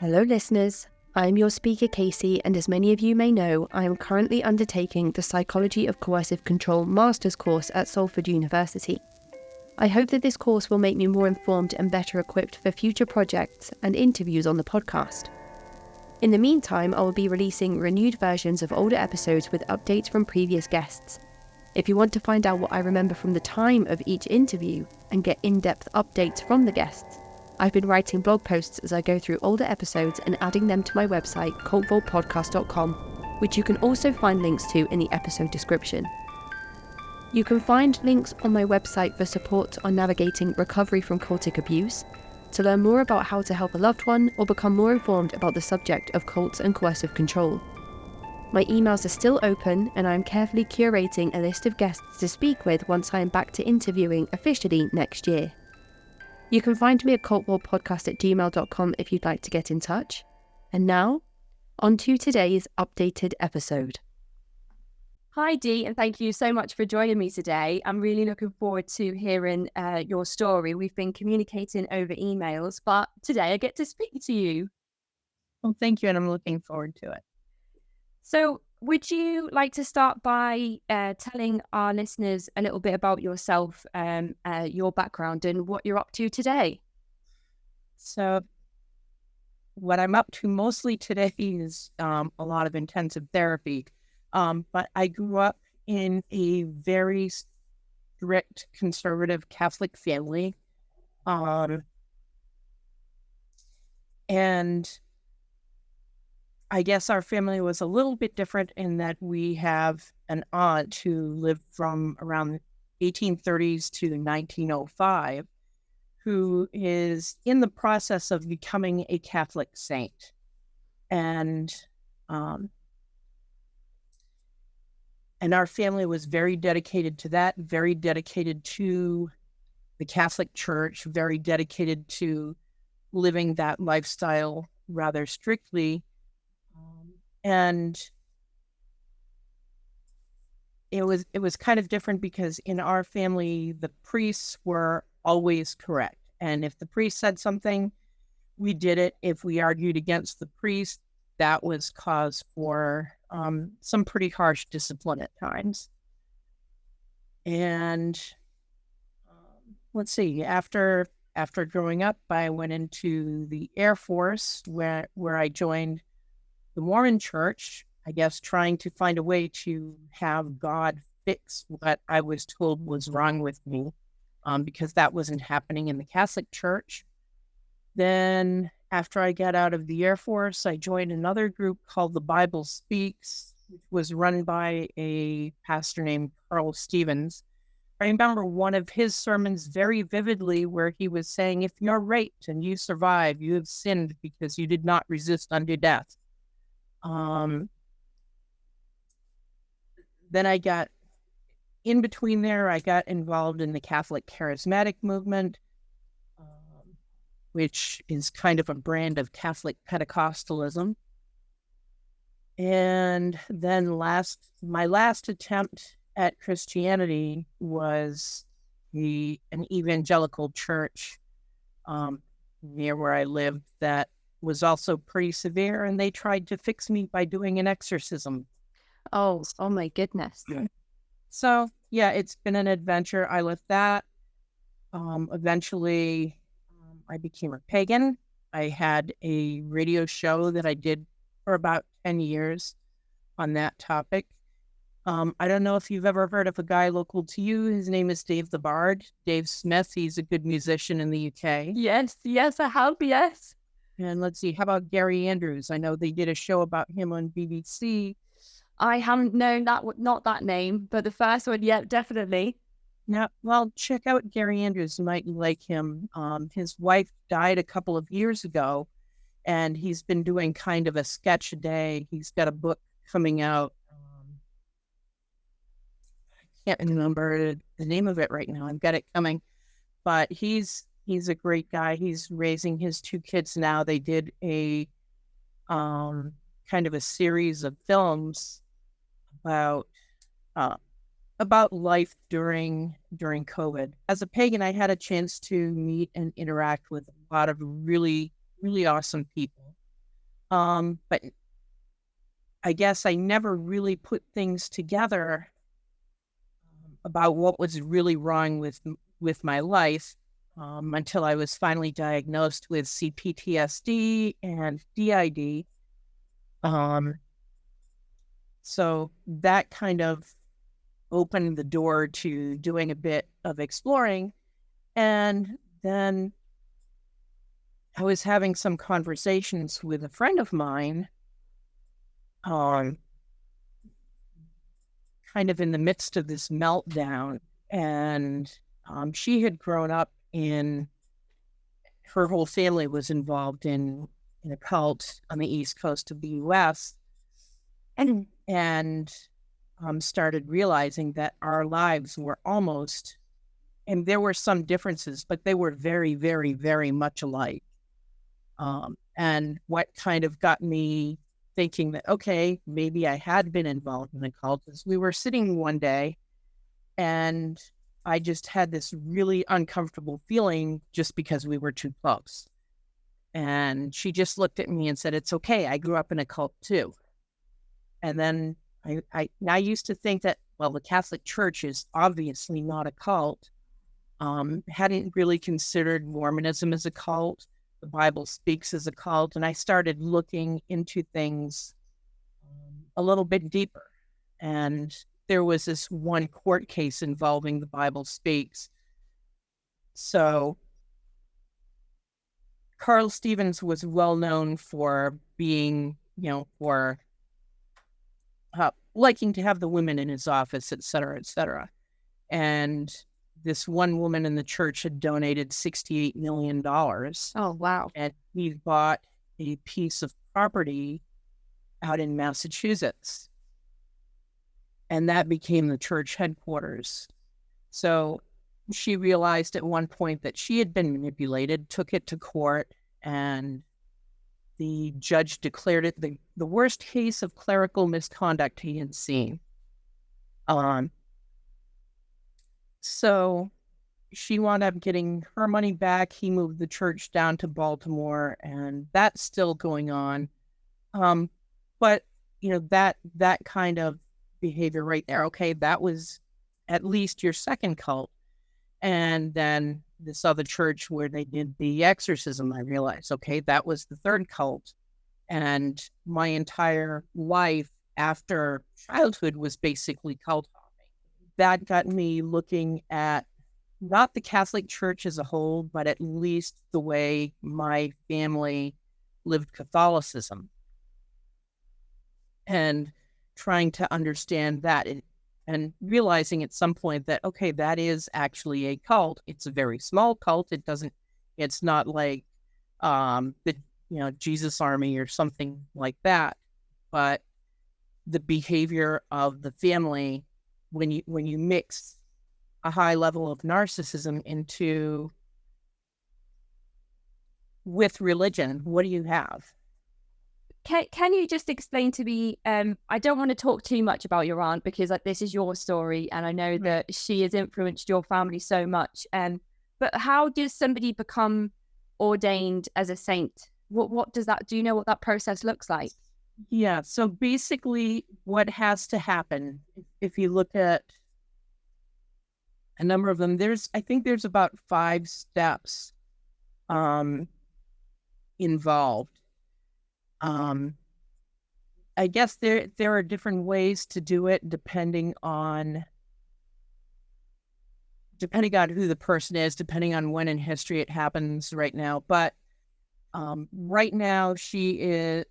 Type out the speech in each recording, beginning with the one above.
Hello listeners, I am your speaker Casey, and as many of you may know, I am currently undertaking the Psychology of Coercive Control Master's course at Salford University. I hope that this course will make me more informed and better equipped for future projects and interviews on the podcast. In the meantime, I will be releasing renewed versions of older episodes with updates from previous guests. If you want to find out what I remember from the time of each interview and get in-depth updates from the guests, I've been writing blog posts as I go through older episodes and adding them to my website, cultvaultpodcast.com, which you can also find links to in the episode description. You can find links on my website for support on navigating recovery from cultic abuse, to learn more about how to help a loved one, or become more informed about the subject of cults and coercive control. My emails are still open, and I am carefully curating a list of guests to speak with once I am back to interviewing officially next year. You can find me at cultvaultpodcast@gmail.com if you'd like to get in touch. And now, on to today's updated episode. Hi Dee, and thank you so much for joining me today. I'm really looking forward to hearing your story. We've been communicating over emails, but today I get to speak to you. Well, thank you, and I'm looking forward to it. So, would you like to start by telling our listeners a little bit about yourself, your background, and what you're up to today? So, what I'm up to mostly today is a lot of intensive therapy. But I grew up in a very strict conservative Catholic family. And I guess our family was a little bit different in that we have an aunt who lived from around 1830s to 1905, who is in the process of becoming a Catholic saint. And our family was very dedicated to that, very dedicated to the Catholic Church, very dedicated to living that lifestyle rather strictly. And it was kind of different because in our family, the priests were always correct. And if the priest said something, we did it. If we argued against the priest, that was cause for some pretty harsh discipline at times. And let's see, after growing up, I went into the Air Force where I joined the Mormon Church, I guess trying to find a way to have God fix what I was told was wrong with me, because that wasn't happening in the Catholic Church. Then after I got out of the Air Force, I joined another group called The Bible Speaks, which was run by a pastor named Carl Stevens. I remember one of his sermons very vividly where he was saying, if you're raped and you survive, you have sinned because you did not resist unto death. Then I got, in between there, I got involved in the Catholic Charismatic movement, which is kind of a brand of Catholic Pentecostalism. And then my last attempt at Christianity was an evangelical church near where I lived that was also pretty severe, and they tried to fix me by doing an exorcism. Oh my goodness. Yeah. So, yeah, it's been an adventure. I left that. Eventually, I became a pagan. I had a radio show that I did for about 10 years on that topic. I don't know if you've ever heard of a guy local to you. His name is Dave the Bard. Dave Smith. He's a good musician in the UK. Yes, I have, yes. And let's see, how about Gary Andrews? I know they did a show about him on BBC. I haven't known that, not that name, but the first one, yeah, definitely. Now, well, check out Gary Andrews. You might like him. His wife died a couple of years ago, and he's been doing kind of a sketch a day. He's got a book coming out. I can't remember the name of it right now. I've got it coming. But he's a great guy. He's raising his two kids now. They did a kind of a series of films about life during COVID. As a pagan, I had a chance to meet and interact with a lot of really, really awesome people. But I guess I never really put things together about what was really wrong with my life until I was finally diagnosed with CPTSD and DID. So that kind of opened the door to doing a bit of exploring. And then I was having some conversations with a friend of mine, kind of in the midst of this meltdown. And she had grown up her whole family was involved in a cult on the East Coast of the US. And started realizing that our lives were almost, and there were some differences, but they were very, very, very much alike. And what kind of got me thinking that, okay, maybe I had been involved in a cult is we were sitting one day and I just had this really uncomfortable feeling just because we were too close. And she just looked at me and said, "It's okay. I grew up in a cult too." And then I used to think that, well, the Catholic Church is obviously not a cult. Hadn't really considered Mormonism as a cult. The Bible speaks as a cult. And I started looking into things a little bit deeper. And there was this one court case involving the Bible speaks. So Carl Stevens was well known for being, for liking to have the women in his office, et cetera, et cetera. And this one woman in the church had donated $68 million. Oh, wow. And he bought a piece of property out in Massachusetts. And that became the church headquarters. So she realized at one point that she had been manipulated, took it to court, and the judge declared it the worst case of clerical misconduct he had seen. So she wound up getting her money back. He moved the church down to Baltimore, and that's still going on. But that kind of behavior right there, okay, that was at least your second cult. And then this other church where they did the exorcism, I realized, okay, that was the third cult. And my entire life after childhood was basically cult hopping. That got me looking at not the Catholic Church as a whole, but at least the way my family lived Catholicism. And trying to understand that and realizing at some point that, okay, that is actually a cult. It's a very small cult. It's not like the Jesus Army or something like that. But the behavior of the family, when you mix a high level of narcissism with religion, what do you have? Can you just explain to me, I don't want to talk too much about your aunt because this is your story and I know that she has influenced your family so much. But how does somebody become ordained as a saint? What does that, do you know what that process looks like? Yeah, so basically what has to happen, if you look at a number of them, I think there's about 5 steps involved. I guess there are different ways to do it depending on who the person is, depending on when in history it happens right now. But right now she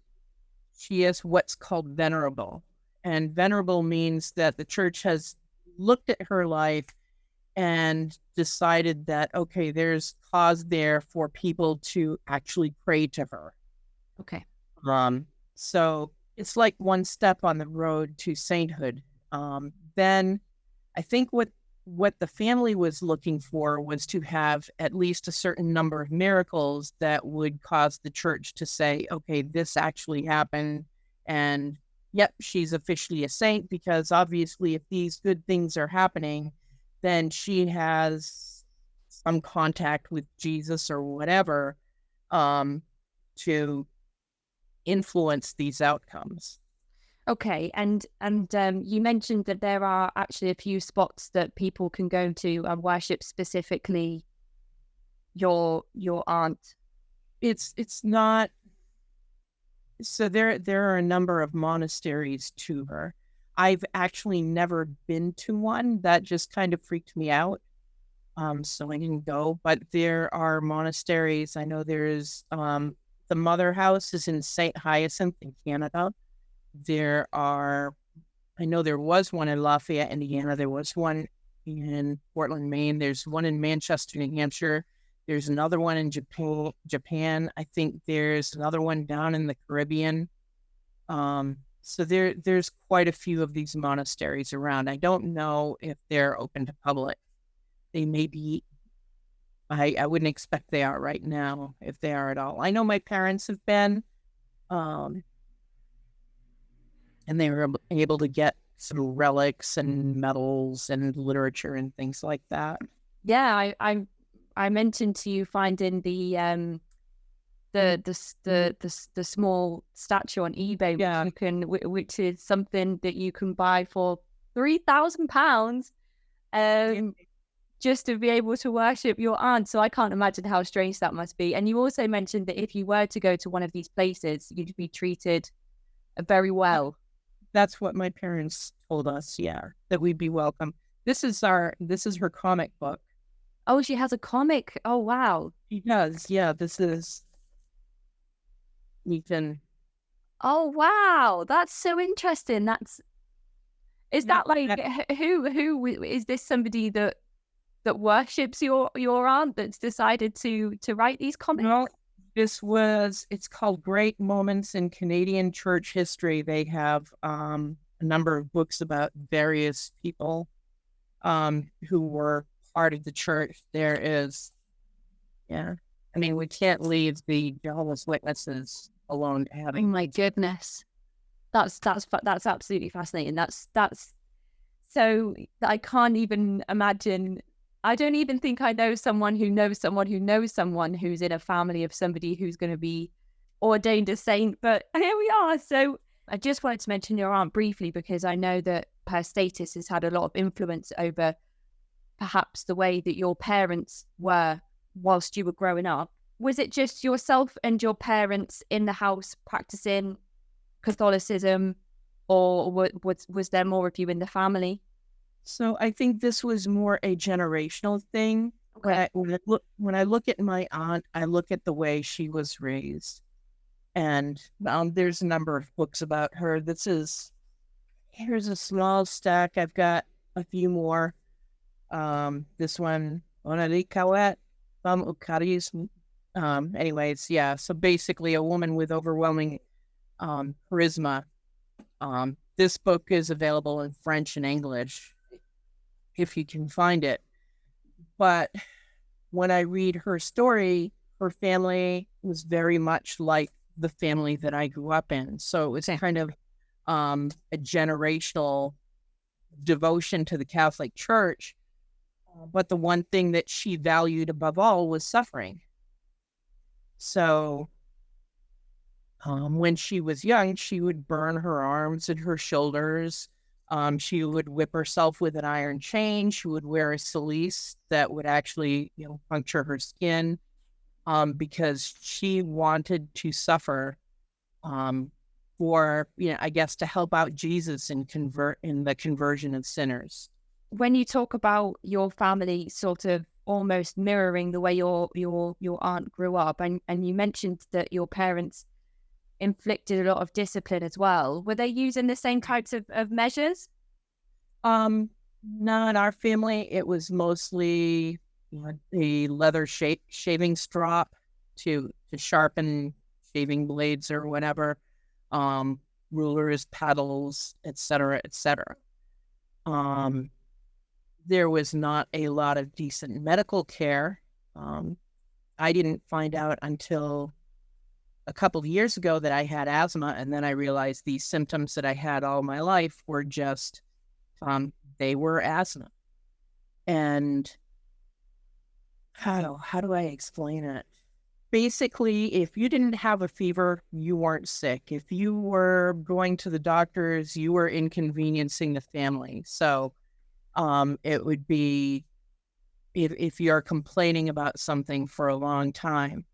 is what's called venerable. And venerable means that the church has looked at her life and decided that, okay, there's cause there for people to actually pray to her. Okay. So it's like one step on the road to sainthood. Then I think what the family was looking for was to have at least a certain number of miracles that would cause the church to say, okay, this actually happened. And yep, she's officially a saint, because obviously if these good things are happening, then she has some contact with Jesus or whatever, to influence these outcomes. Okay, and you mentioned that there are actually a few spots that people can go to and worship specifically your aunt. It's not. So there are a number of monasteries to her. I've actually never been to one. That just kind of freaked me out. So I didn't go. But there are monasteries. I know there's the Mother House is in St. Hyacinth in Canada. I know there was one in Lafayette, Indiana. There was one in Portland, Maine. There's one in Manchester, New Hampshire. There's another one in Japan. I think there's another one down in the Caribbean. So there's quite a few of these monasteries around. I don't know if they're open to public. They may be. I wouldn't expect they are right now, if they are at all. I know my parents have been, and they were able to get some relics and medals and literature and things like that. Yeah, I mentioned to you finding the small statue on eBay, Yeah. which is something that you can buy for £3,000, just to be able to worship your aunt. So I can't imagine how strange that must be. And you also mentioned that if you were to go to one of these places, you'd be treated very well. That's what my parents told us. Yeah, that we'd be welcome. This is her comic book. Oh, she has a comic. Oh, wow. She does. Yeah, this is Ethan. Oh, wow. That's so interesting. Is that like, who is this, somebody that worships your aunt that's decided to write these comics? No, it's called Great Moments in Canadian Church History. They have a number of books about various people who were part of the church. There is, yeah. I mean, we can't leave the Jehovah's Witnesses alone having. Oh my goodness. That's absolutely fascinating. That's so I can't even imagine. I don't even think I know someone who knows someone who knows someone who's in a family of somebody who's going to be ordained a saint. But here we are. So I just wanted to mention your aunt briefly because I know that her status has had a lot of influence over perhaps the way that your parents were whilst you were growing up. Was it just yourself and your parents in the house practicing Catholicism, or was there more of you in the family? So I think this was more a generational thing. Okay. When I look at my aunt, I look at the way she was raised, and there's a number of books about her. Here's a small stack. I've got a few more. This one, Onarikawet, Ukaris. Anyways, yeah. So basically, a woman with overwhelming charisma. This book is available in French and English, if you can find it. But when I read her story, her family was very much like the family that I grew up in. So it was kind of a generational devotion to the Catholic Church. But the one thing that she valued above all was suffering. So when she was young, she would burn her arms and her shoulders. She would whip herself with an iron chain. She would wear a cilice that would actually, puncture her skin, because she wanted to suffer, for, I guess, to help out Jesus in the conversion of sinners. When you talk about your family sort of almost mirroring the way your aunt grew up, and you mentioned that your parents inflicted a lot of discipline as well. Were they using the same types of measures? No, in our family, it was mostly the leather shaving strop to sharpen shaving blades or whatever, rulers, paddles, etc., etc. There was not a lot of decent medical care. I didn't find out until a couple of years ago that I had asthma, and then I realized these symptoms that I had all my life were just, they were asthma. And how do I explain it? basically, if you didn't have a fever, you weren't sick. If you were going to the doctors, you were inconveniencing the family. So it would be if you're complaining about something for a long time,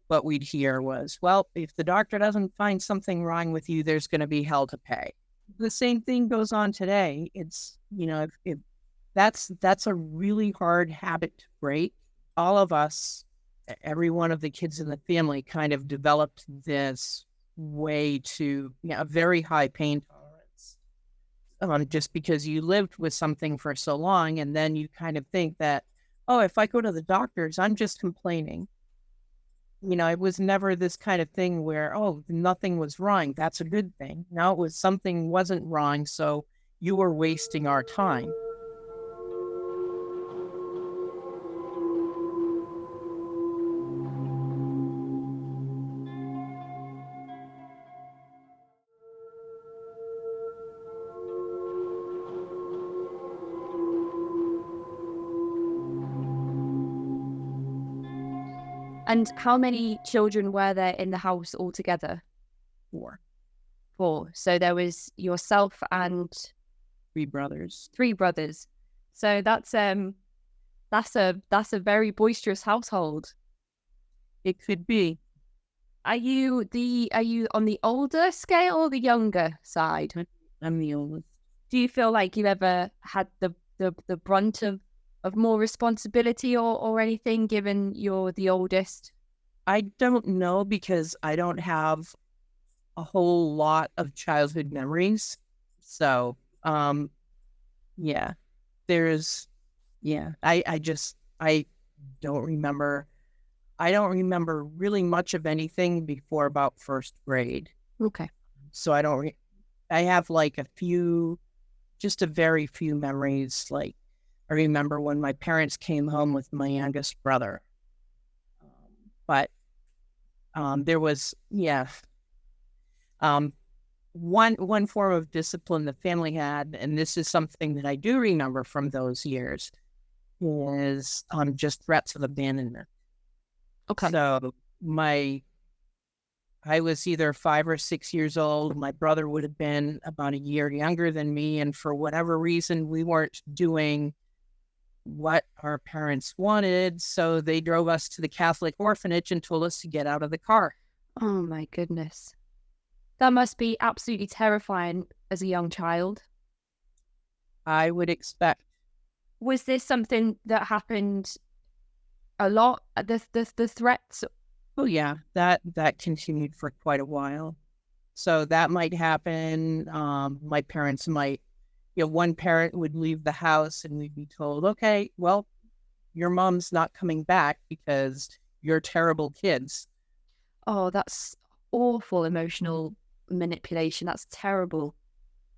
what we'd hear was, well, if the doctor doesn't find something wrong with you, there's going to be hell to pay. The same thing goes on today. It's, if that's a really hard habit to break. All of us, every one of the kids in the family kind of developed this way to, a very high pain tolerance. Just because you lived with something for so long, and then you kind of think that, oh, if I go to the doctors, I'm just complaining. It was never this kind of thing where, oh, nothing was wrong. That's a good thing. No, it was something wasn't wrong. So you were wasting our time. And how many children were there in the house altogether? 4. 4. So there was yourself and 3 brothers. 3 brothers. So that's a very boisterous household. It could be. Are you on the older scale or the younger side? I'm the oldest. Do you feel like you ever had the brunt of more responsibility or anything, given you're the oldest? I don't know, because I don't have a whole lot of childhood memories. So, yeah, I don't remember. I don't remember really much of anything before about first grade. Okay. So I have like just a very few memories. Like, I remember when my parents came home with my youngest brother. But there was, one form of discipline the family had, and this is something that I do remember from those years, is just threats of abandonment. Okay. So I was either 5 or 6 years old. My brother would have been about a year younger than me, and for whatever reason, we weren't doing what our parents wanted, so they drove us to the Catholic orphanage and told us to get out of the car. Oh my goodness. That must be absolutely terrifying as a young child. I would expect. Was this something that happened a lot? The threats? Oh yeah, that continued for quite a while. So that might happen. My parents might, one parent would leave the house and we'd be told, okay, well, your mom's not coming back because you're terrible kids. Oh, that's awful emotional manipulation. That's terrible.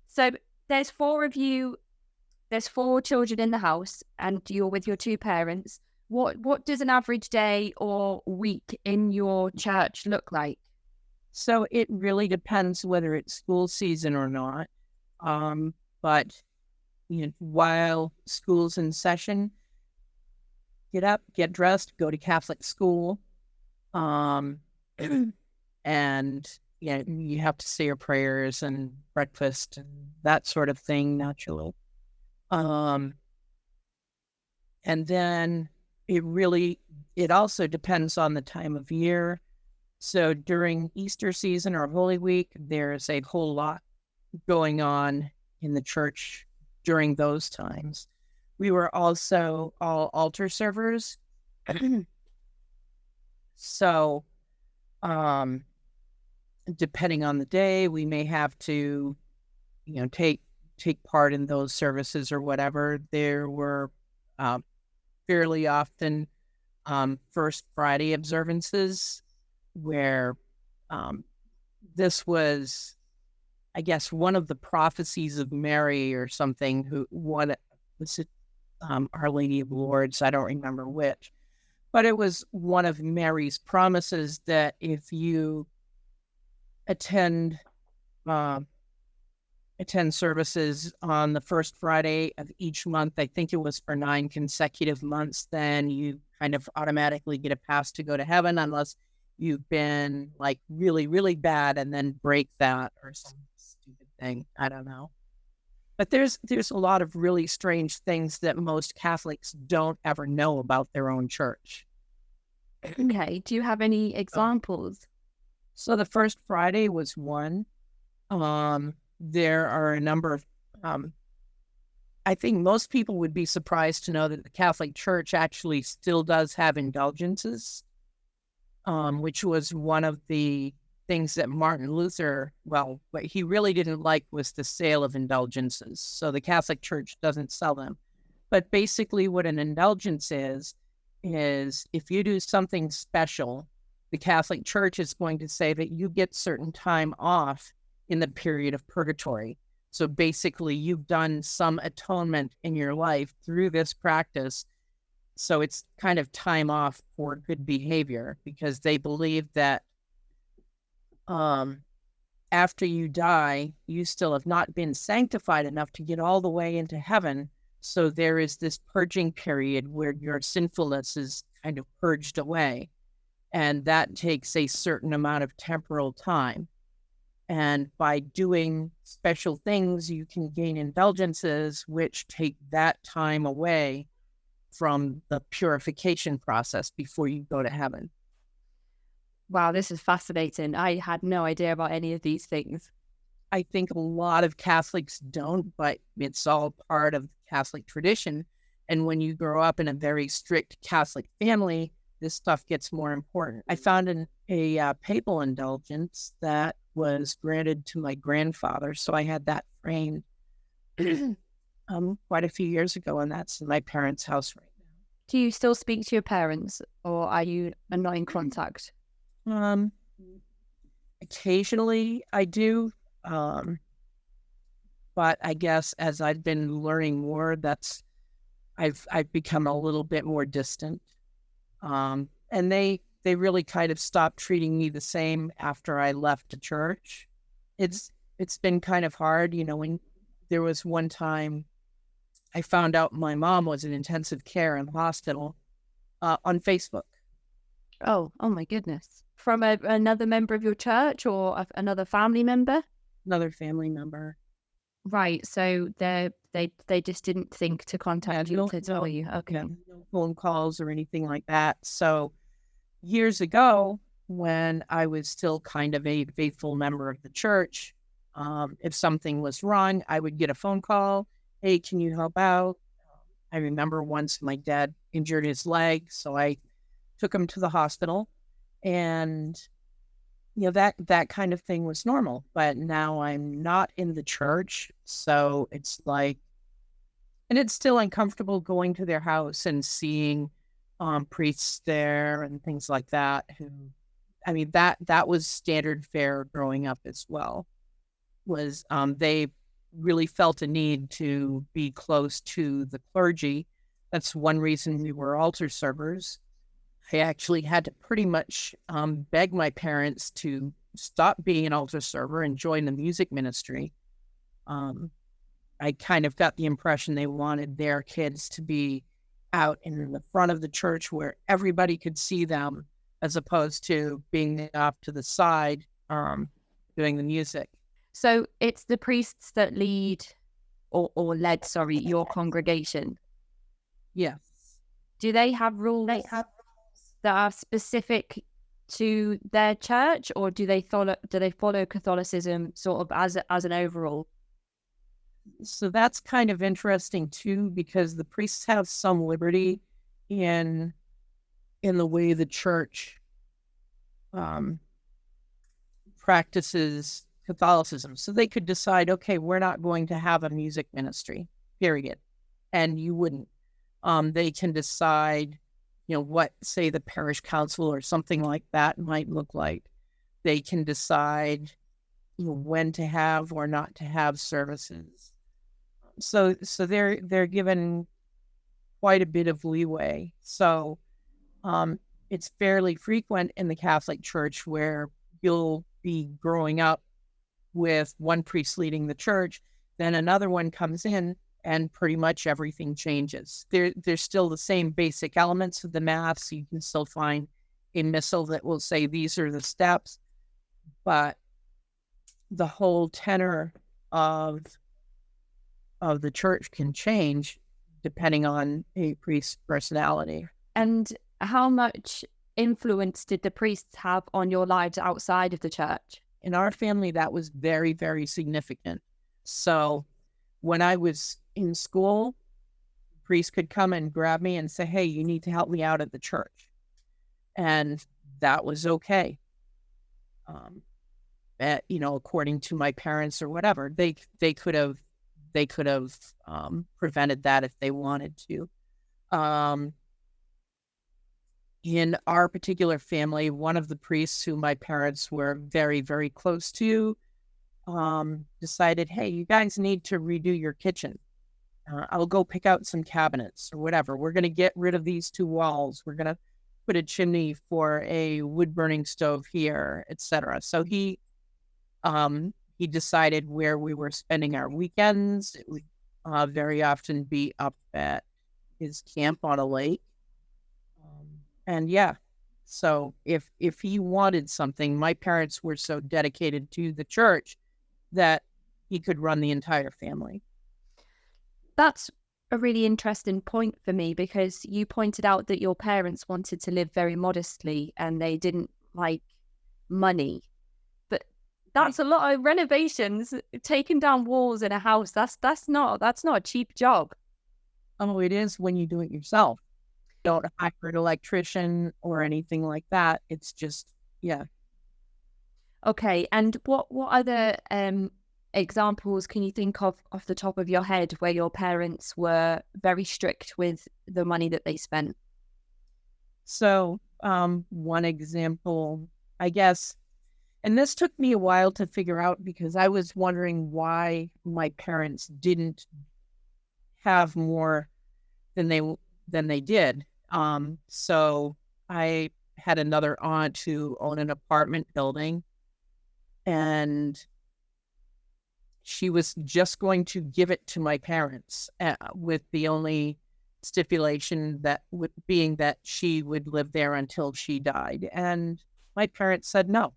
So there's 4 of you. There's 4 children in the house, and you're with your 2 parents. What does an average day or week in your church look like? So it really depends whether it's school season or not. But while school's in session, get up, get dressed, go to Catholic school, and you have to say your prayers and breakfast and that sort of thing, naturally. And then it also depends on the time of year. So during Easter season or Holy Week, there's a whole lot going on in the church during those times. We were also all altar servers. So, depending on the day, we may have to, take part in those services or whatever. There were fairly often First Friday observances where this was, I guess, one of the prophecies of Mary or something. What was it? Our Lady of Lourdes. I don't remember which, but it was one of Mary's promises that if you attend attend services on the first Friday of each month. I think it was for 9 consecutive months. Then you kind of automatically get a pass to go to heaven, unless you've been like really, really bad and then break that or some stupid thing. I don't know. But there's a lot of really strange things that most Catholics don't ever know about their own church. Okay. Do you have any examples? So the first Friday was one. There are a number of, I think most people would be surprised to know that the Catholic Church actually still does have indulgences, which was one of the things that Martin Luther, well, what he really didn't like was the sale of indulgences. So the Catholic Church doesn't sell them. But basically what an indulgence is if you do something special, the Catholic Church is going to say that you get certain time off in the period of purgatory. So basically you've done some atonement in your life through this practice. So it's kind of time off for good behavior, because they believe that after you die, you still have not been sanctified enough to get all the way into heaven. So there is this purging period where your sinfulness is kind of purged away. And that takes a certain amount of temporal time. And by doing special things, you can gain indulgences, which take that time away from the purification process before you go to heaven. Wow, this is fascinating. I had no idea about any of these things. I think a lot of Catholics don't, but it's all part of the Catholic tradition. And when you grow up in a very strict Catholic family, this stuff gets more important. I found a papal indulgence that was granted to my grandfather, so I had that framed quite a few years ago, and that's in my parents' house right now. Do you still speak to your parents, or are you not in contact? Occasionally I do, but I guess as I've been learning more, I've become a little bit more distant. And they really kind of stopped treating me the same after I left the church. It's been kind of hard, when there was one time I found out my mom was in intensive care in the hospital on Facebook. Oh my goodness. From another member of your church, or another family member? Another family member. Right. So they just didn't think to contact you to tell you. Okay. No phone calls or anything like that. So years ago, when I was still kind of a faithful member of the church, if something was wrong, I would get a phone call. Hey, can you help out? I remember once my dad injured his leg, so I took him to the hospital, and that kind of thing was normal. But now I'm not in the church, so it's like, and it's still uncomfortable going to their house and seeing priests there and things like that. That was standard fare growing up as well. Was they really felt a need to be close to the clergy. That's one reason we were altar servers. I actually had to pretty much beg my parents to stop being an altar server and join the music ministry. I kind of got the impression they wanted their kids to be out in the front of the church where everybody could see them, as opposed to being off to the side doing the music. So it's the priests that lead or led, your congregation. Yes. Do they have rules that are specific to their church, or do they follow Catholicism sort of as an overall? So that's kind of interesting too, because the priests have some liberty in the way the church practices Catholicism. So they could decide, okay, we're not going to have a music ministry, period. And you wouldn't. They can decide, what, say, the parish council or something like that might look like. They can decide when to have or not to have services. So they're given quite a bit of leeway. So it's fairly frequent in the Catholic Church where you'll be growing up with one priest leading the church, then another one comes in, and pretty much everything changes. There's still the same basic elements of the Mass. You can still find a missal that will say these are the steps, but the whole tenor of the church can change depending on a priest's personality. And how much influence did the priests have on your lives outside of the church? In our family, that was very, very significant. So when I was in school, the priest could come and grab me and say, hey, you need to help me out at the church. And that was okay. According to my parents or whatever, they could have prevented that if they wanted to. In our particular family, one of the priests who my parents were very, very close to decided, hey, you guys need to redo your kitchen. I'll go pick out some cabinets or whatever. We're going to get rid of these 2 walls. We're going to put a chimney for a wood-burning stove here, etc. So he decided where we were spending our weekends. It would very often be up at his camp on a lake. And yeah, so if he wanted something, my parents were so dedicated to the church that he could run the entire family. That's a really interesting point for me, because you pointed out that your parents wanted to live very modestly and they didn't like money. But that's a lot of renovations, taking down walls in a house. That's not a cheap job. Oh, it is when you do it yourself. Don't hire an electrician or anything like that. It's just, yeah. Okay, and what other examples can you think of off the top of your head where your parents were very strict with the money that they spent? So one example, I guess, and this took me a while to figure out because I was wondering why my parents didn't have more than they did. So I had another aunt who owned an apartment building, and she was just going to give it to my parents with the only stipulation that being that she would live there until she died. And my parents said no.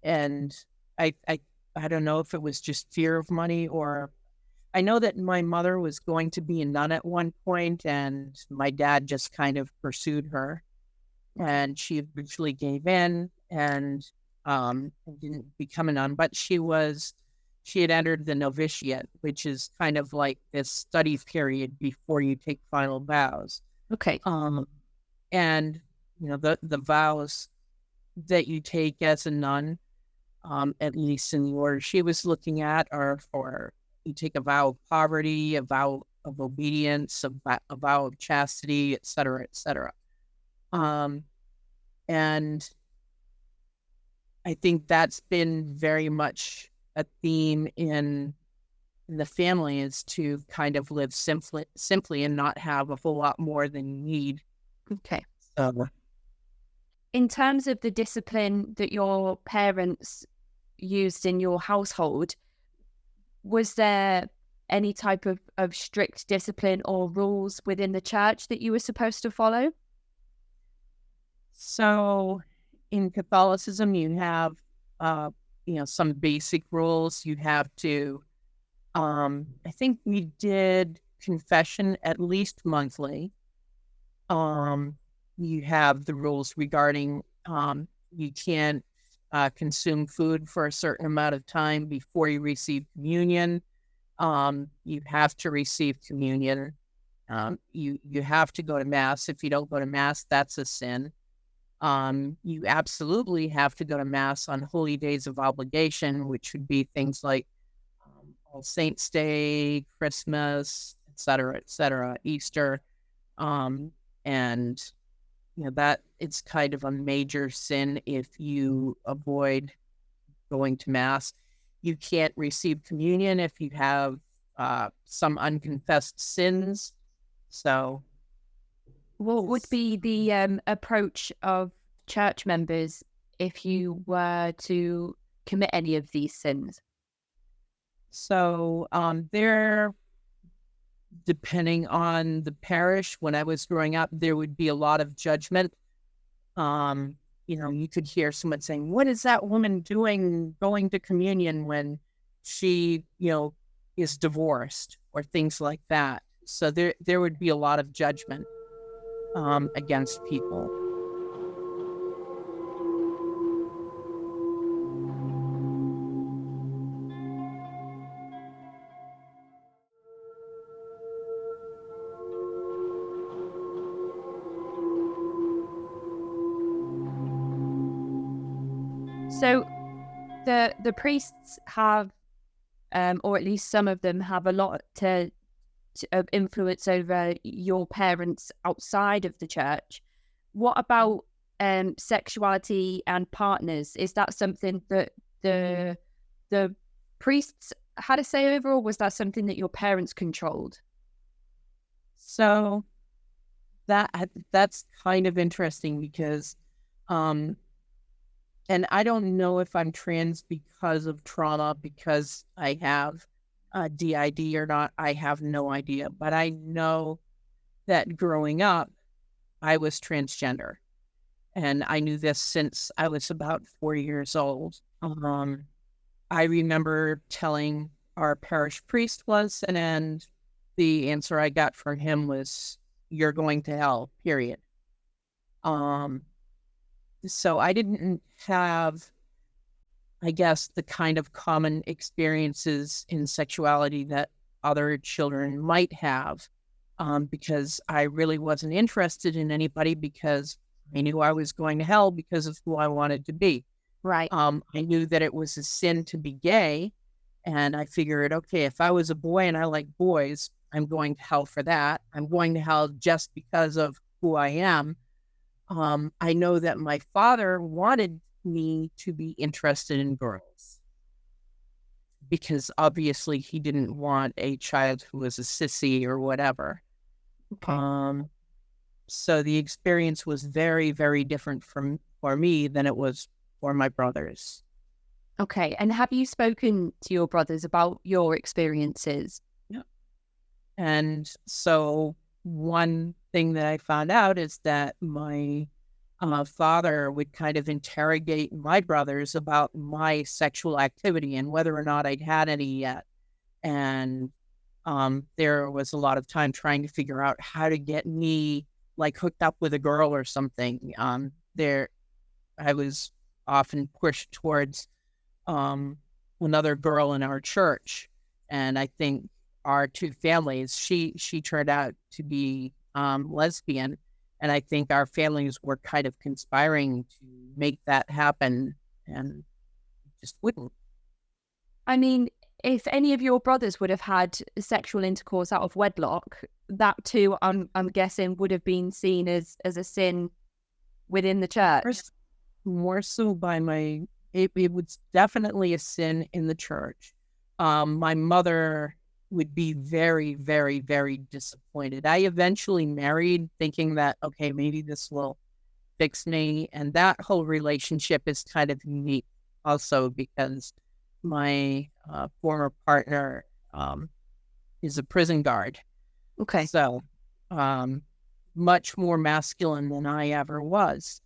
And I don't know if it was just fear of money, or I know that my mother was going to be a nun at one point, and my dad just kind of pursued her, and she eventually gave in and didn't become a nun, but she had entered the novitiate, which is kind of like this study period before you take final vows. Okay. And the vows that you take as a nun, at least in the order she was looking at, are for you take a vow of poverty, a vow of obedience, a vow of chastity, et cetera, et cetera. And I think that's been very much a theme in the family, is to kind of live simply and not have a whole lot more than you need. Okay. In terms of the discipline that your parents used in your household, was there any type of strict discipline or rules within the church that you were supposed to follow? So in Catholicism, you have, some basic rules. You have to, I think we did confession at least monthly. You have the rules regarding, you can't consume food for a certain amount of time before you receive communion. You have to receive communion. You have to go to Mass. If you don't go to Mass, that's a sin. You absolutely have to go to Mass on holy days of obligation, which would be things like All Saints' Day, Christmas, et cetera, Easter. And that it's kind of a major sin if you avoid going to Mass. You can't receive communion if you have some unconfessed sins. So what would be the approach of church members if you were to commit any of these sins? So there, depending on the parish, when I was growing up, there would be a lot of judgment. You could hear someone saying, "What is that woman doing going to communion when she, is divorced?" or things like that. So there would be a lot of judgment against people. So the priests have, or at least some of them have, a lot of influence over your parents outside of the church. What about sexuality and partners? Is that something that the priests had a say over, or was that something that your parents controlled? So that's kind of interesting because, and I don't know if I'm trans because of trauma, because I have DID or not. I have no idea. But I know that growing up, I was transgender. And I knew this since I was about 4 years old. I remember telling our parish priest once, and the answer I got from him was, "You're going to hell, period." So I didn't have, I guess, the kind of common experiences in sexuality that other children might have, because I really wasn't interested in anybody, because I knew I was going to hell because of who I wanted to be. Right. I knew that it was a sin to be gay, and I figured, okay, if I was a boy and I like boys, I'm going to hell for that. I'm going to hell just because of who I am. I know that my father wanted me to be interested in girls, because obviously he didn't want a child who was a sissy or whatever. Okay. So the experience was very, very different for me than it was for my brothers. Okay. And have you spoken to your brothers about your experiences? Yeah. And so one thing that I found out is that my father would kind of interrogate my brothers about my sexual activity and whether or not I'd had any yet. And there was a lot of time trying to figure out how to get me like hooked up with a girl or something. I was often pushed towards another girl in our church, and I think our two families, she turned out to be lesbian, and I think our families were kind of conspiring to make that happen, and just wouldn't. I mean, if any of your brothers would have had sexual intercourse out of wedlock, that too, I'm guessing, would have been seen as a sin within the church. More so by it was definitely a sin in the church. My mother would be very, very, very disappointed. I eventually married thinking that, okay, maybe this will fix me. And that whole relationship is kind of unique also because my former partner is a prison guard. Okay. So much more masculine than I ever was.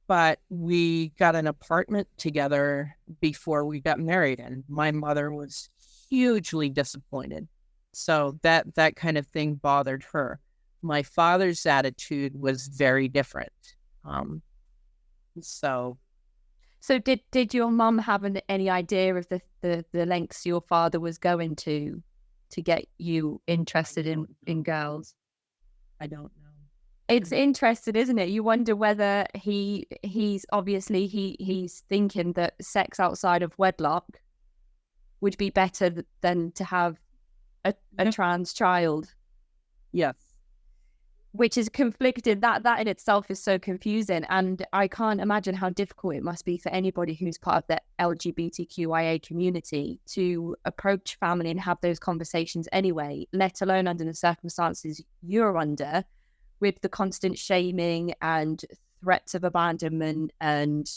But we got an apartment together before we got married, and my mother was hugely disappointed. So that kind of thing bothered her. My father's attitude was very different. So did your mum have any idea of the lengths your father was going to get you interested in girls? I don't know. It's interesting, isn't it? You wonder whether he's obviously he's thinking that sex outside of wedlock would be better than to have a trans child. Yes. Which is conflicted. That in itself is so confusing, and I can't imagine how difficult it must be for anybody who's part of the LGBTQIA community to approach family and have those conversations anyway, let alone under the circumstances you're under, with the constant shaming and threats of abandonment and,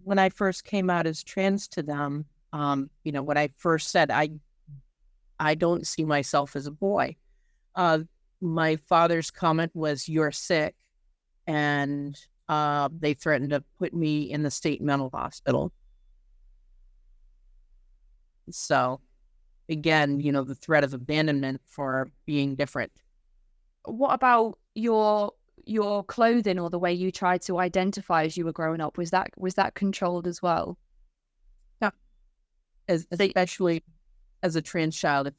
when I first came out as trans to them, when I first said, I don't see myself as a boy. My father's comment was, "You're sick." And they threatened to put me in the state mental hospital. So again, the threat of abandonment for being different. What about your clothing or the way you tried to identify as you were growing up? Was that controlled as well? Yeah. Especially as a trans child.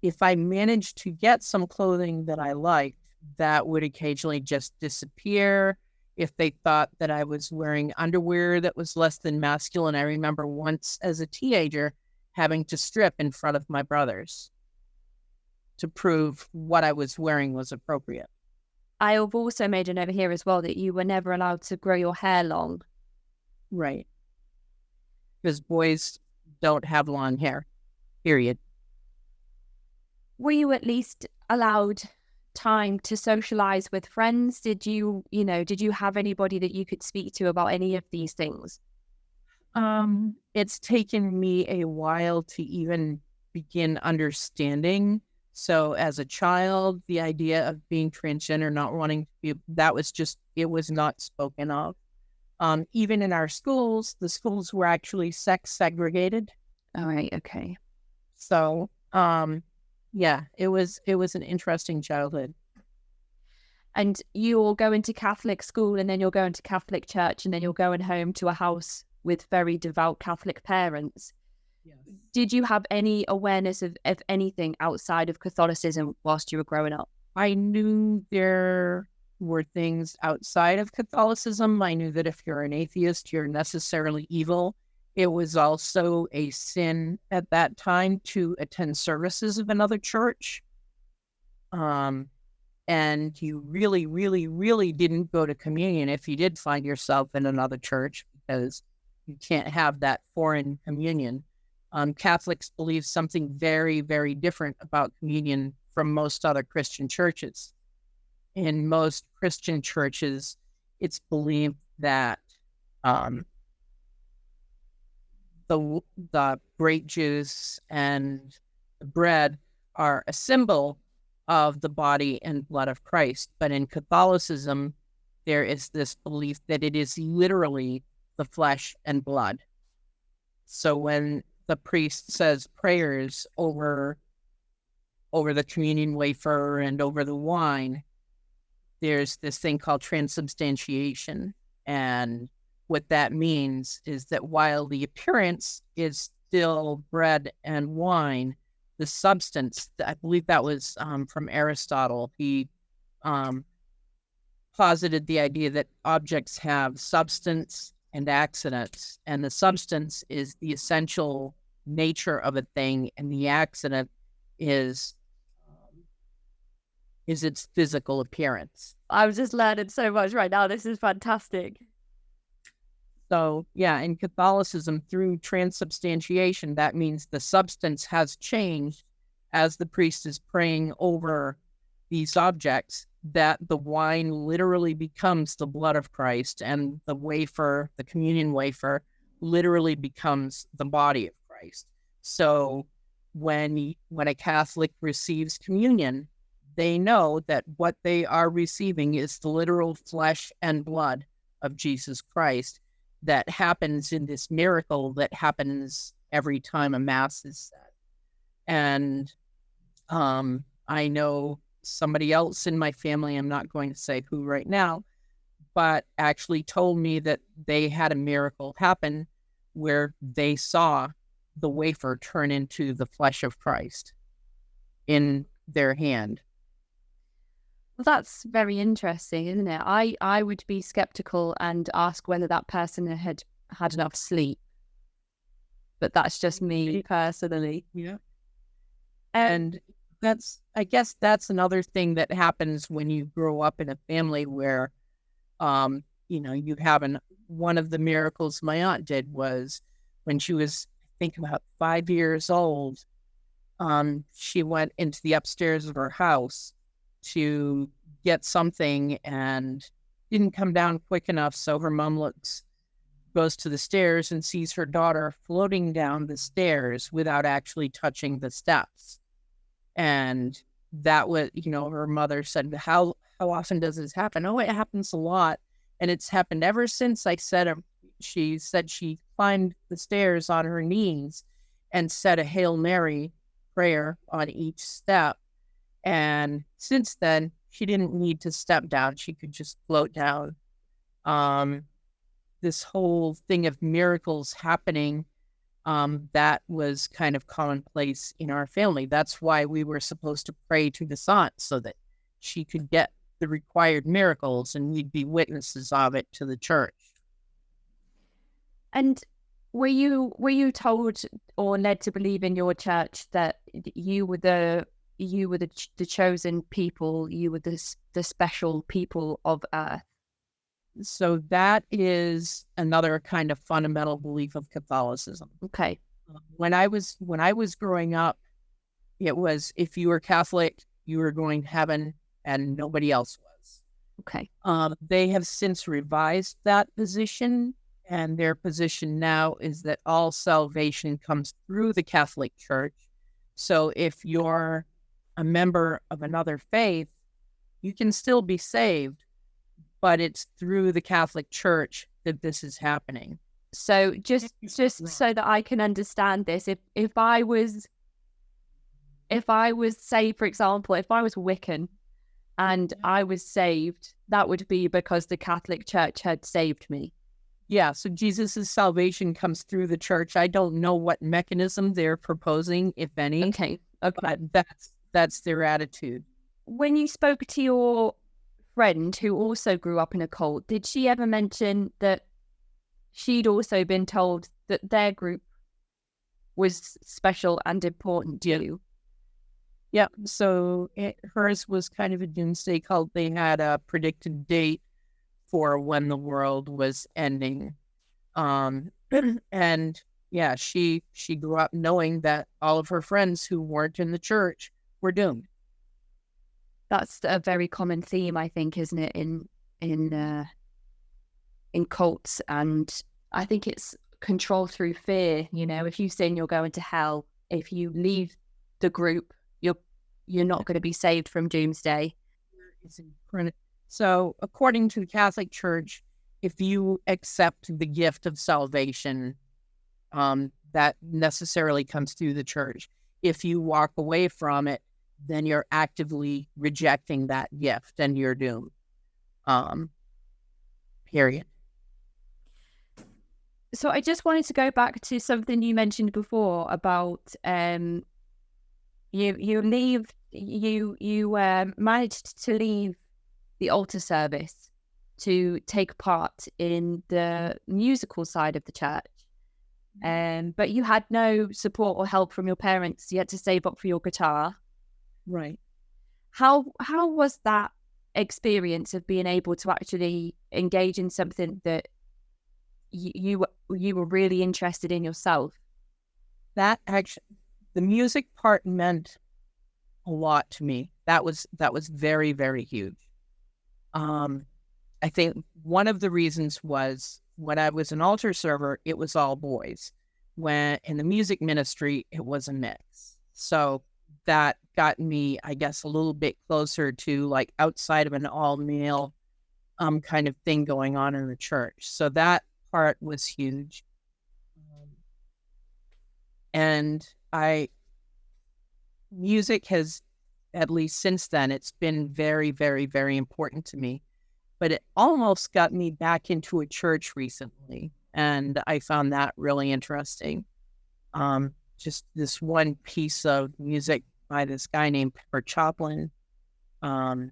If I managed to get some clothing that I liked, that would occasionally just disappear. If they thought that I was wearing underwear that was less than masculine, I remember once as a teenager having to strip in front of my brothers to prove what I was wearing was appropriate. I have also made a note here as well that you were never allowed to grow your hair long. Right. Because boys don't have long hair, period. Were you at least allowed time to socialize with friends? Did you have anybody that you could speak to about any of these things? It's taken me a while to even begin understanding. So as a child, the idea of being transgender, not wanting to be, it was not spoken of. Even in our schools, the schools were actually sex segregated. All right. Okay. So, yeah, it was an interesting childhood. And you're going to Catholic school, and then you're going to Catholic church, and then you're going home to a house with very devout Catholic parents. Yes. Did you have any awareness of anything outside of Catholicism whilst you were growing up? I knew there were things outside of Catholicism. I knew that if you're an atheist, you're necessarily evil. It was also a sin at that time to attend services of another church. And you really, really, really didn't go to communion if you did find yourself in another church, because you can't have that foreign communion. Catholics believe something very, very different about communion from most other Christian churches. In most Christian churches, it's believed that the grape juice and the bread are a symbol of the body and blood of Christ. But in Catholicism, there is this belief that it is literally the flesh and blood. So when the priest says prayers over the communion wafer and over the wine, there's this thing called transubstantiation. And what that means is that while the appearance is still bread and wine, the substance, I believe that was from Aristotle, he posited the idea that objects have substance and accidents, and the substance is the essential nature of a thing, and the accident is its physical appearance. I'm just learning so much right now. This is fantastic. So, yeah, in Catholicism, through transubstantiation, that means the substance has changed as the priest is praying over these objects, that the wine literally becomes the blood of Christ, and the wafer, the communion wafer, literally becomes the body of Christ. So when a Catholic receives communion, they know that what they are receiving is the literal flesh and blood of Jesus Christ that happens in this miracle that happens every time a mass is said. And I know somebody else in my family, I'm not going to say who right now, but actually told me that they had a miracle happen where they saw the wafer turn into the flesh of Christ in their hand. Well, that's very interesting, isn't it? I would be skeptical and ask whether that person had had enough sleep. But that's just me personally. Yeah. And I guess that's another thing that happens when you grow up in a family where, you have one of the miracles my aunt did was when she was, I think, about 5 years old, she went into the upstairs of her house to get something and didn't come down quick enough. So her mom looks goes to the stairs and sees her daughter floating down the stairs without actually touching the steps. And that was, her mother said, how often does this happen? Oh, it happens a lot. And it's happened ever since she said she climbed the stairs on her knees and said a Hail Mary prayer on each step. And since then, she didn't need to step down. She could just float down. This whole thing of miracles happening, that was kind of commonplace in our family. That's why we were supposed to pray to this aunt so that she could get the required miracles and we'd be witnesses of it to the church. And were you told or led to believe in your church that you were the chosen people, you were the special people of earth? So that is another kind of fundamental belief of Catholicism. Okay. When I was growing up, it was if you were Catholic, you were going to heaven and nobody else was. Okay. They have since revised that position, and their position now is that all salvation comes through the Catholic Church. So if you're a member of another faith, you can still be saved, but it's through the Catholic Church that this is happening. So just so that I can understand this, if I was, say, for example, if I was Wiccan and I was saved, that would be because the Catholic Church had saved me. Yeah, so Jesus' salvation comes through the church. I don't know what mechanism they're proposing, if any. Okay. But that's their attitude. When you spoke to your friend who also grew up in a cult, did she ever mention that she'd also been told that their group was special and important to you? Yeah, so hers was kind of a doomsday cult. They had a predicted date for when the world was ending. And yeah, she grew up knowing that all of her friends who weren't in the church were doomed. That's a very common theme, I think, isn't it, in cults? And I think it's control through fear. If you sin, you're going to hell. If you leave the group, you're not going to be saved from doomsday. So, according to the Catholic Church, if you accept the gift of salvation, that necessarily comes through the church. If you walk away from it, then you're actively rejecting that gift and you're doomed. Period. So I just wanted to go back to something you mentioned before about you managed to leave the altar service to take part in the musical side of the church. But you had no support or help from your parents. You had to save up for your guitar. Right. How was that experience of being able to actually engage in something that you were really interested in yourself? That actually, the music part meant a lot to me. That was very, very huge. I think one of the reasons was when I was an altar server, it was all boys. When in the music ministry, it was a mix. So that got me, I guess, a little bit closer to like outside of an all male kind of thing going on in the church. So that part was huge. And music has, at least since then, it's been very, very, very important to me. But it almost got me back into a church recently, and I found that really interesting. Just this one piece of music by this guy named Pepper Choplin. And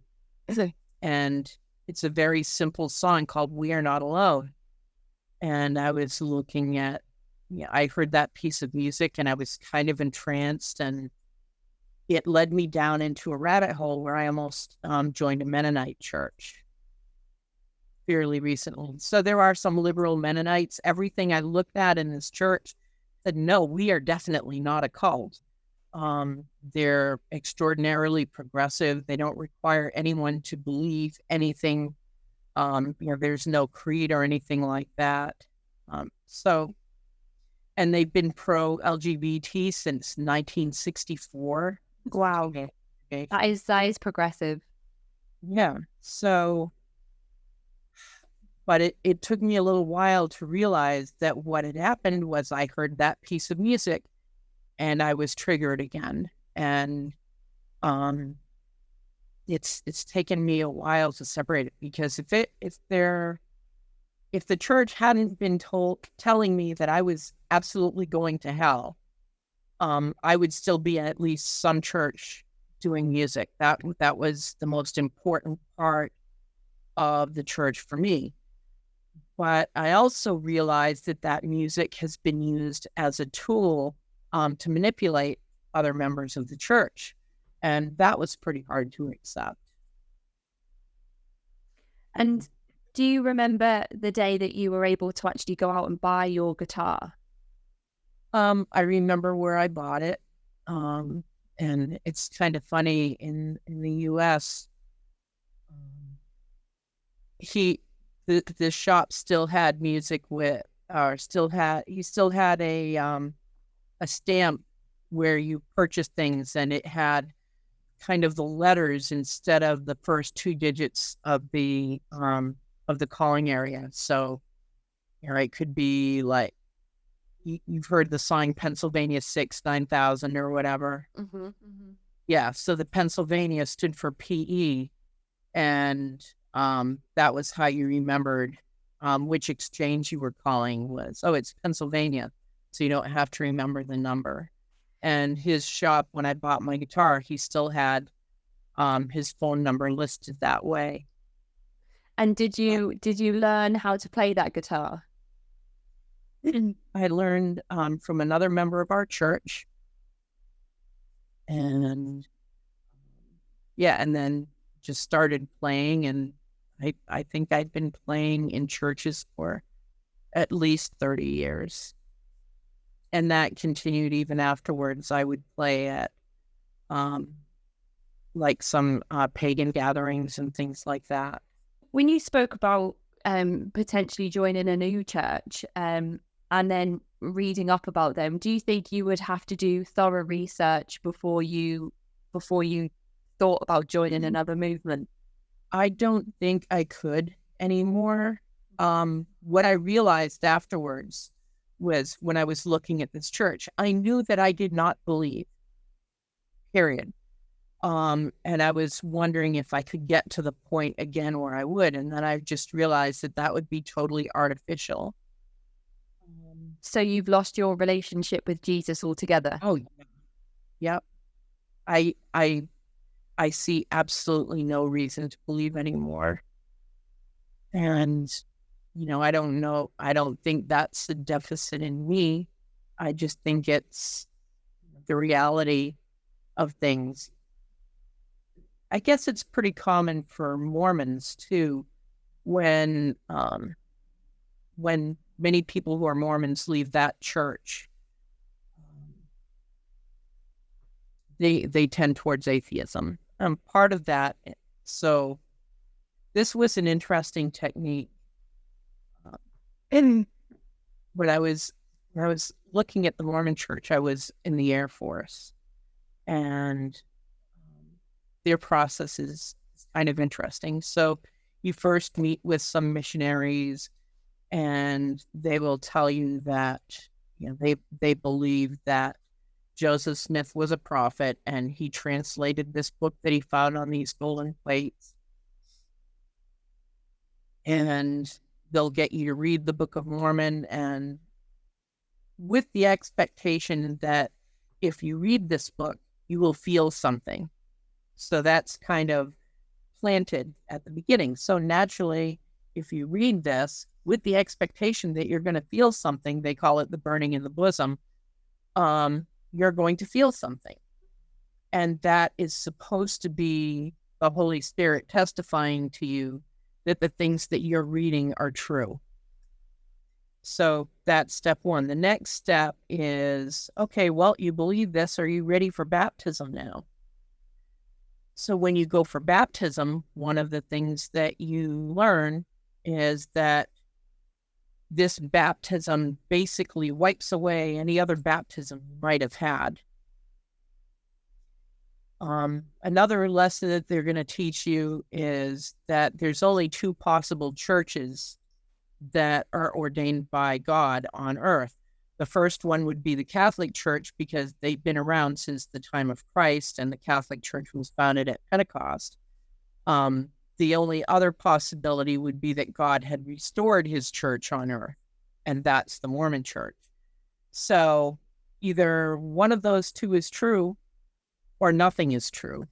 it's a very simple song called We Are Not Alone. And I was looking at, I heard that piece of music and I was kind of entranced, and it led me down into a rabbit hole where I almost joined a Mennonite church fairly recently. So there are some liberal Mennonites. Everything I looked at in this church said, no, we are definitely not a cult. They're extraordinarily progressive. They don't require anyone to believe anything. There's no creed or anything like that. So, and they've been pro-LGBT since 1964. Wow. Okay. That is progressive. Yeah. So, but it took me a little while to realize that what had happened was I heard that piece of music and I was triggered again. And it's taken me a while to separate it, because if the church hadn't been telling me that I was absolutely going to hell, I would still be at least some church doing music. That was the most important part of the church for me. But I also realized that music has been used as a tool to manipulate other members of the church. And that was pretty hard to accept. And do you remember the day that you were able to actually go out and buy your guitar? I remember where I bought it. And it's kind of funny, in the US, the shop still had music with, or he still had a stamp where you purchased things, and it had kind of the letters instead of the first two digits of the calling area. So, it could be like, you've heard the song Pennsylvania 6 9000 or whatever. Mm-hmm, mm-hmm. Yeah. So the Pennsylvania stood for PE, and that was how you remembered which exchange you were calling was. Oh, it's Pennsylvania. So you don't have to remember the number. And his shop, when I bought my guitar, he still had his phone number listed that way. And did you learn how to play that guitar? I learned from another member of our church. And and then just started playing. And I think I'd been playing in churches for at least 30 years. And that continued even afterwards. I would play at like some pagan gatherings and things like that. When you spoke about potentially joining a new church and then reading up about them, do you think you would have to do thorough research before you thought about joining another movement? I don't think I could anymore. What I realized afterwards was, when I was looking at this church, I knew that I did not believe, period. And I was wondering if I could get to the point again where I would. And then I just realized that would be totally artificial. So you've lost your relationship with Jesus altogether? Oh, yeah. Yep. I see absolutely no reason to believe anymore. And, I don't know. I don't think that's a deficit in me. I just think it's the reality of things. I guess it's pretty common for Mormons too, when many people who are Mormons leave that church, they tend towards atheism. Part of that. So this was an interesting technique. And when I was looking at the Mormon church, I was in the Air Force, and their process is kind of interesting. So you first meet with some missionaries, and they will tell you that they believe that Joseph Smith was a prophet, and he translated this book that he found on these golden plates. And they'll get you to read the Book of Mormon, and with the expectation that if you read this book, you will feel something. So that's kind of planted at the beginning. So naturally, if you read this with the expectation that you're going to feel something, they call it the burning in the bosom, you're going to feel something. And that is supposed to be the Holy Spirit testifying to you that the things that you're reading are true. So that's step one. The next step is, okay, well, you believe this. Are you ready for baptism now? So when you go for baptism, one of the things that you learn is that this baptism basically wipes away any other baptism you might have had. Another lesson that they're going to teach you is that there's only two possible churches that are ordained by God on earth. The first one would be the Catholic Church, because they've been around since the time of Christ, and the Catholic Church was founded at Pentecost. The only other possibility would be that God had restored his church on earth, and that's the Mormon Church. So either one of those two is true or nothing is true.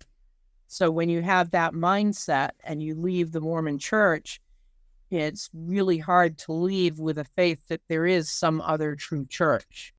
So when you have that mindset and you leave the Mormon Church, it's really hard to leave with a faith that there is some other true church.